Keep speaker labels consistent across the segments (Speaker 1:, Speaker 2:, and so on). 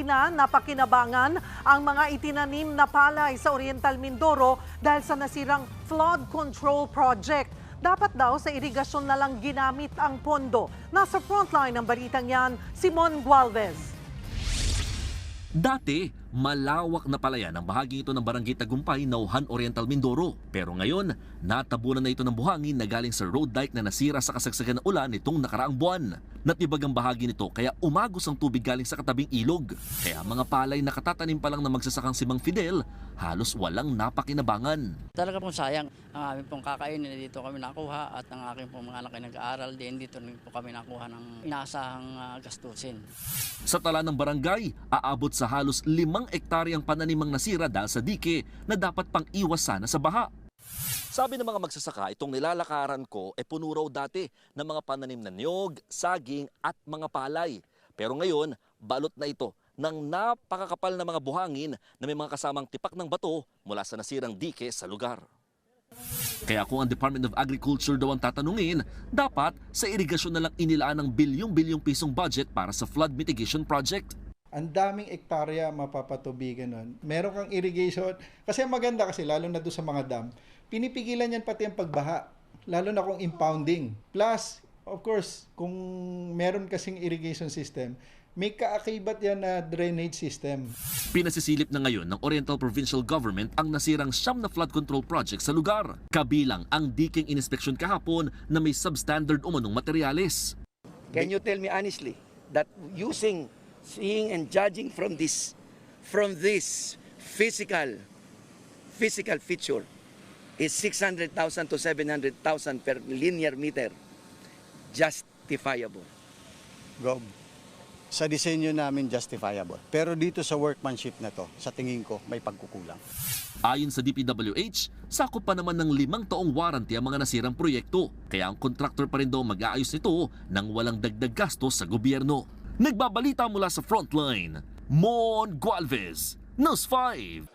Speaker 1: Hindi na napakinabangan ang mga itinanim na palay sa Oriental Mindoro dahil sa nasirang flood control project. Dapat daw sa irigasyon na lang ginamit ang pondo. Nasa frontline ng balitang yan, Simon Gualvez.
Speaker 2: Dati, malawak na palayan ang bahagi ito ng Barangay Tagumpay, Nauhan, Oriental Mindoro. Pero ngayon, natabunan na ito ng buhangin na galing sa road dike na nasira sa kasagsagan ng ulan nitong nakaraang buwan. Natibag ang bahagi nito kaya umagos ang tubig galing sa katabing ilog. Kaya mga palay na katatanim pa lang na magsasakang si Mang Fidel, halos walang napakinabangan.
Speaker 3: Talaga pong sayang ang aming pong kakainin na dito kami nakuha at ang aking pong mga anak ay nag-aaral din dito rin po kami nakuha ng inaasahang gastusin.
Speaker 2: Sa tala ng barangay, aabot sa halos 5 ektaryang pananimang nasira dahil sa dike na dapat pang iwas sana sa baha. Sabi ng mga magsasaka, itong nilalakaran ko puno raw dati ng mga pananim na niyog, saging at mga palay. Pero ngayon, balot na ito ng napakakapal na mga buhangin na may mga kasamang tipak ng bato mula sa nasirang dike sa lugar. Kaya kung ang Department of Agriculture daw ang tatanungin, dapat sa irigasyon na lang inilaan ng bilyong-bilyong pisong budget para sa flood mitigation project.
Speaker 4: Ang daming ektarya mapapatubigan nun. Meron kang irrigation. Kasi maganda kasi, lalo na doon sa mga dam, pinipigilan yan pati ang pagbaha. Lalo na kung impounding. Plus, of course, kung meron kasing irrigation system, may kaakibat yan na drainage system.
Speaker 2: Pinasisilip na ngayon ng Oriental Provincial Government ang nasirang 9 na flood control project sa lugar. Kabilang ang diking inspeksyon kahapon na may substandard umanong materyales.
Speaker 5: Can you tell me honestly that seeing and judging from this physical feature is 600,000 to 700,000 per linear meter justifiable?
Speaker 6: Gob, sa disenyo namin justifiable. Pero dito sa workmanship na to, sa tingin ko, may pagkukulang.
Speaker 2: Ayon sa DPWH, sakop pa naman ng 5 taong warranty ang mga nasirang proyekto. Kaya ang kontraktor pa rin daw mag-aayos nito nang walang dagdag gastos sa gobyerno. Nagbabalita mula sa Frontline, Mon Gualvez, News 5.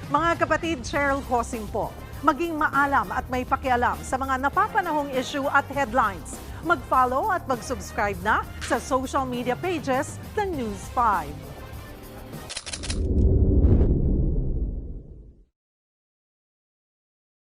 Speaker 1: Mga kapatid, Cheryl Cosing po. Maging maalam at may pakialam sa mga napapanahong issue at headlines. Mag-follow at mag-subscribe na sa social media pages ng News 5.